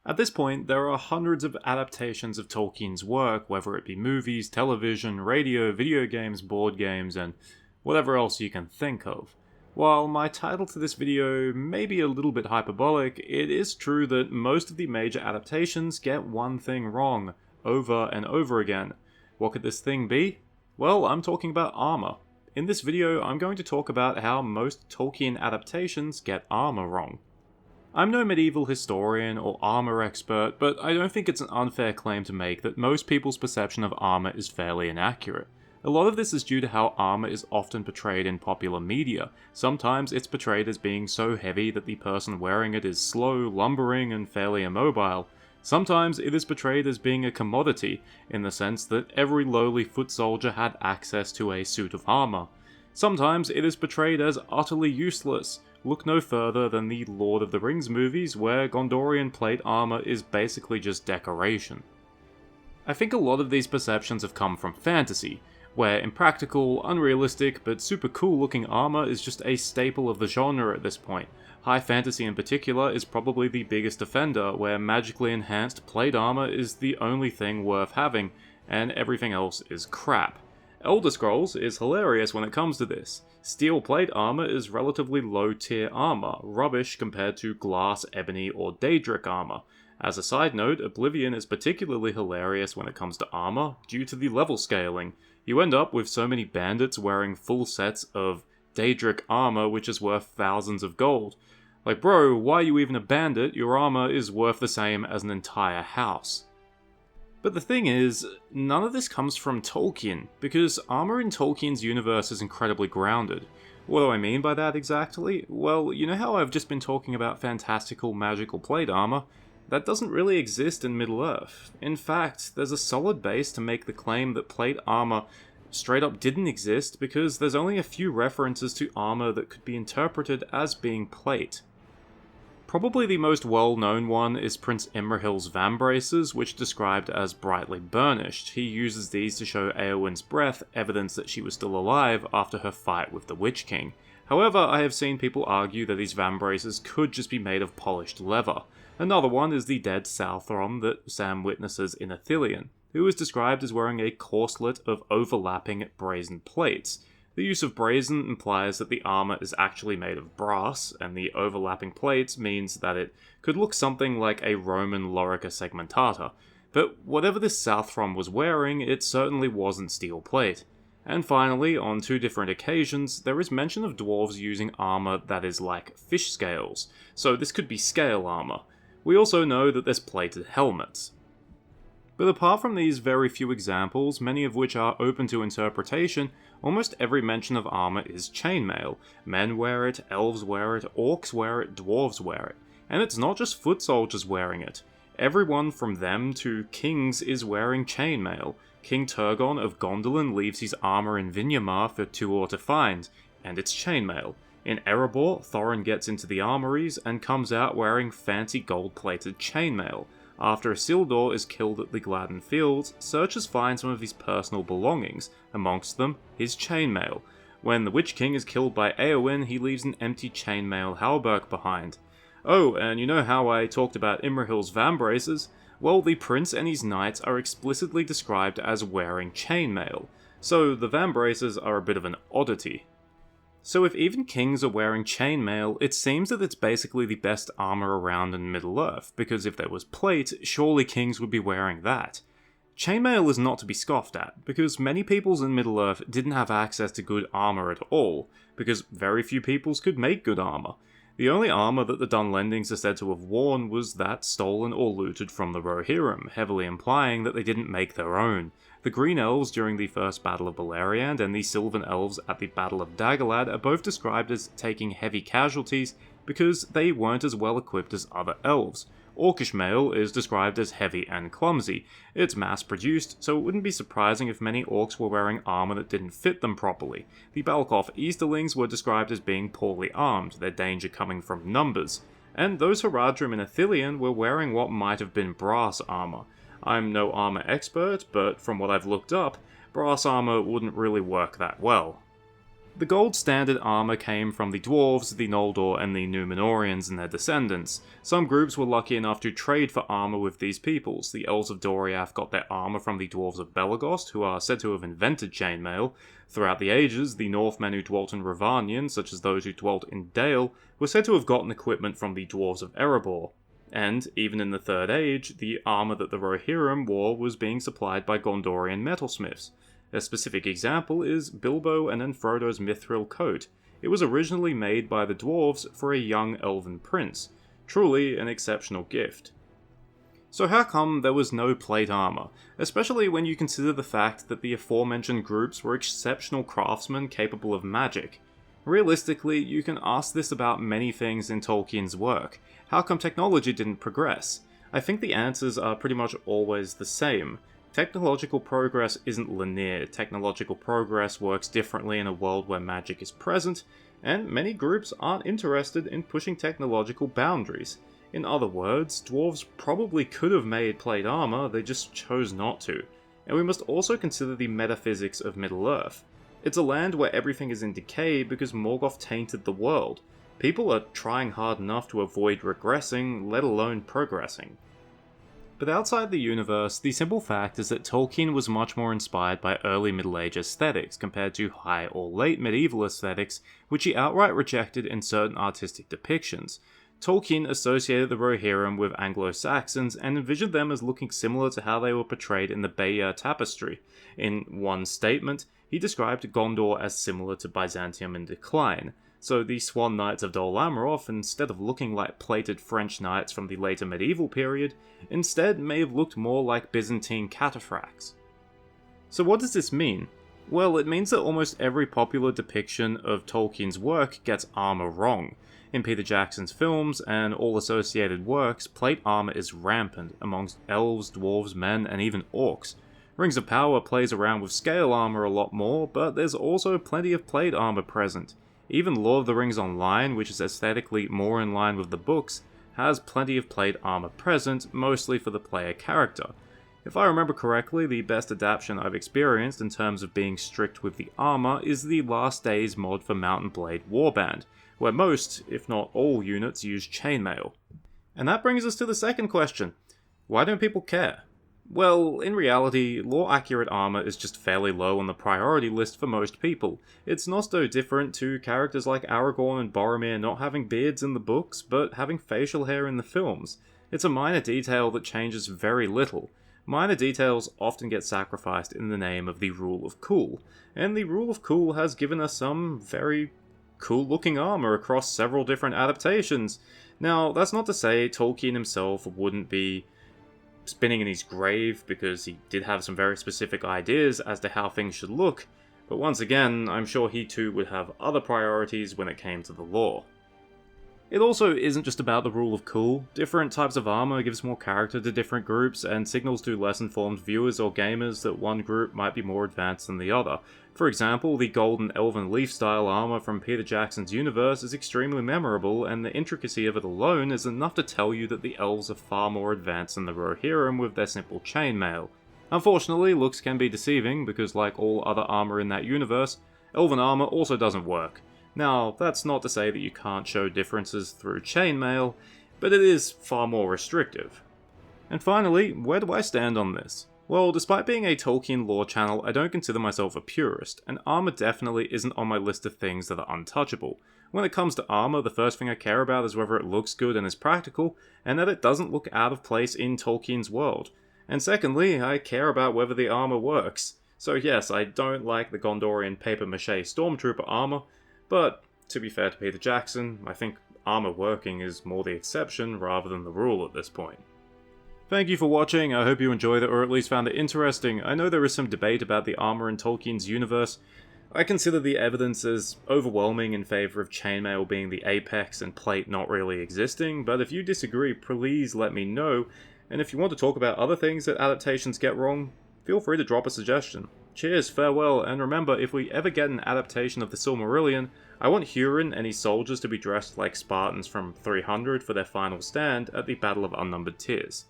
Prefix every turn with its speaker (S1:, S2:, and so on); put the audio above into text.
S1: At this point, there are hundreds of adaptations of Tolkien's work, whether it be movies, television, radio, video games, board games, and whatever else you can think of. While my title to this video may be a little bit hyperbolic, it is true that most of the major adaptations get one thing wrong, over and over again. What could this thing be? Well, I'm talking about armor. In this video, I'm going to talk about how most Tolkien adaptations get armor wrong. I'm no medieval historian or armor expert, but I don't think it's an unfair claim to make that most people's perception of armor is fairly inaccurate. A lot of this is due to how armor is often portrayed in popular media. Sometimes it's portrayed as being so heavy that the person wearing it is slow, lumbering, and fairly immobile. Sometimes it is portrayed as being a commodity, in the sense that every lowly foot soldier had access to a suit of armor. Sometimes it is portrayed as utterly useless. Look no further than the Lord of the Rings movies, where Gondorian plate armor is basically just decoration. I think a lot of these perceptions have come from fantasy, where impractical, unrealistic, but super cool looking armor is just a staple of the genre at this point. High fantasy in particular is probably the biggest offender, where magically enhanced plate armor is the only thing worth having, and everything else is crap. Elder Scrolls is hilarious when it comes to this. Steel plate armor is relatively low tier armor, rubbish compared to glass, ebony, or Daedric armor. As a side note, Oblivion is particularly hilarious when it comes to armor, due to the level scaling. You end up with so many bandits wearing full sets of Daedric armor which is worth thousands of gold. Like, bro, why are you even a bandit? Your armor is worth the same as an entire house. But the thing is, none of this comes from Tolkien, because armor in Tolkien's universe is incredibly grounded. What do I mean by that exactly? Well, you know how I've just been talking about fantastical magical plate armor? That doesn't really exist in Middle-earth. In fact, there's a solid base to make the claim that plate armor straight up didn't exist, because there's only a few references to armor that could be interpreted as being plate. Probably the most well-known one is Prince Imrahil's vambraces, which are described as brightly burnished. He uses these to show Éowyn's breath, evidence that she was still alive after her fight with the Witch King. However, I have seen people argue that these vambraces could just be made of polished leather. Another one is the dead Southron that Sam witnesses in Ithilien, who is described as wearing a corselet of overlapping brazen plates. The use of brazen implies that the armor is actually made of brass, and the overlapping plates means that it could look something like a Roman lorica segmentata. But whatever this Southron was wearing, it certainly wasn't steel plate. And finally, on two different occasions, there is mention of dwarves using armor that is like fish scales, so this could be scale armor. We also know that there's plated helmets. But apart from these very few examples, many of which are open to interpretation, almost every mention of armor is chainmail. Men wear it, elves wear it, orcs wear it, dwarves wear it. And it's not just foot soldiers wearing it. Everyone from them to kings is wearing chainmail. King Turgon of Gondolin leaves his armor in Vinyamar for Tuor to find, and it's chainmail. In Erebor, Thorin gets into the armories and comes out wearing fancy gold-plated chainmail. After Isildur is killed at the Gladden Fields, searchers find some of his personal belongings, amongst them his chainmail. When the Witch King is killed by Éowyn, he leaves an empty chainmail hauberk behind. Oh, and you know how I talked about Imrahil's vambraces? Well, the prince and his knights are explicitly described as wearing chainmail, so the vambraces are a bit of an oddity. So if even kings are wearing chainmail, it seems that it's basically the best armor around in Middle-earth, because if there was plate, surely kings would be wearing that. Chainmail is not to be scoffed at, because many peoples in Middle-earth didn't have access to good armor at all, because very few peoples could make good armor. The only armor that the Dunlendings are said to have worn was that stolen or looted from the Rohirrim, heavily implying that they didn't make their own. The Green Elves during the First Battle of Beleriand and the Sylvan Elves at the Battle of Dagorlad are both described as taking heavy casualties because they weren't as well equipped as other elves. Orcish mail is described as heavy and clumsy. It's mass-produced, so it wouldn't be surprising if many orcs were wearing armor that didn't fit them properly. The Balkoff Easterlings were described as being poorly armed, their danger coming from numbers. And those Haradrim in Ithilien were wearing what might have been brass armor. I'm no armor expert, but from what I've looked up, brass armor wouldn't really work that well. The gold standard armour came from the Dwarves, the Noldor, and the Númenóreans and their descendants. Some groups were lucky enough to trade for armour with these peoples. The Elves of Doriath got their armour from the Dwarves of Belagost, who are said to have invented chainmail. Throughout the ages, the Northmen who dwelt in Rhovanion, such as those who dwelt in Dale, were said to have gotten equipment from the Dwarves of Erebor. And, even in the Third Age, the armour that the Rohirrim wore was being supplied by Gondorian metalsmiths. A specific example is Bilbo and then Frodo's mithril coat. It was originally made by the dwarves for a young elven prince. Truly an exceptional gift. So how come there was no plate armour, especially when you consider the fact that the aforementioned groups were exceptional craftsmen capable of magic? Realistically, you can ask this about many things in Tolkien's work. How come technology didn't progress? I think the answers are pretty much always the same. Technological progress isn't linear. Technological progress works differently in a world where magic is present, and many groups aren't interested in pushing technological boundaries. In other words, dwarves probably could have made plate armor, they just chose not to. And we must also consider the metaphysics of Middle-earth. It's a land where everything is in decay because Morgoth tainted the world. People are trying hard enough to avoid regressing, let alone progressing. But outside the universe, the simple fact is that Tolkien was much more inspired by early Middle Age aesthetics compared to high or late medieval aesthetics, which he outright rejected in certain artistic depictions. Tolkien associated the Rohirrim with Anglo-Saxons and envisioned them as looking similar to how they were portrayed in the Bayeux Tapestry. In one statement, he described Gondor as similar to Byzantium in decline. So the Swan Knights of Dol Amroth, instead of looking like plated French knights from the later medieval period, instead may have looked more like Byzantine cataphracts. So what does this mean? Well, it means that almost every popular depiction of Tolkien's work gets armor wrong. In Peter Jackson's films and all associated works, plate armor is rampant amongst elves, dwarves, men, and even orcs. Rings of Power plays around with scale armor a lot more, but there's also plenty of plate armor present. Even Lord of the Rings Online, which is aesthetically more in line with the books, has plenty of plate armor present, mostly for the player character. If I remember correctly, the best adaptation I've experienced in terms of being strict with the armor is the Last Days mod for Mountain Blade Warband, where most, if not all, units use chainmail. And that brings us to the second question. Why don't people care? Well, in reality, lore-accurate armor is just fairly low on the priority list for most people. It's not so different to characters like Aragorn and Boromir not having beards in the books, but having facial hair in the films. It's a minor detail that changes very little. Minor details often get sacrificed in the name of the rule of cool, and the rule of cool has given us some very cool-looking armor across several different adaptations. Now, that's not to say Tolkien himself wouldn't be spinning in his grave, because he did have some very specific ideas as to how things should look, but once again, I'm sure he too would have other priorities when it came to the lore. It also isn't just about the rule of cool. Different types of armor gives more character to different groups and signals to less informed viewers or gamers that one group might be more advanced than the other. For example, the golden elven leaf style armor from Peter Jackson's universe is extremely memorable, and the intricacy of it alone is enough to tell you that the elves are far more advanced than the Rohirrim with their simple chainmail. Unfortunately, looks can be deceiving because, like all other armor in that universe, elven armor also doesn't work. Now, that's not to say that you can't show differences through chainmail, but it is far more restrictive. And finally, where do I stand on this? Well, despite being a Tolkien lore channel, I don't consider myself a purist, and armor definitely isn't on my list of things that are untouchable. When it comes to armor, the first thing I care about is whether it looks good and is practical, and that it doesn't look out of place in Tolkien's world. And secondly, I care about whether the armor works. So yes, I don't like the Gondorian papier-mâché stormtrooper armor, but to be fair to Peter Jackson, I think armor working is more the exception rather than the rule at this point. Thank you for watching, I hope you enjoyed it or at least found it interesting. I know there is some debate about the armor in Tolkien's universe. I consider the evidence as overwhelming in favour of chainmail being the apex and plate not really existing, but if you disagree, please let me know, and if you want to talk about other things that adaptations get wrong, feel free to drop a suggestion. Cheers, farewell, and remember, if we ever get an adaptation of the Silmarillion, I want Hurin and his soldiers to be dressed like Spartans from 300 for their final stand at the Battle of Unnumbered Tears.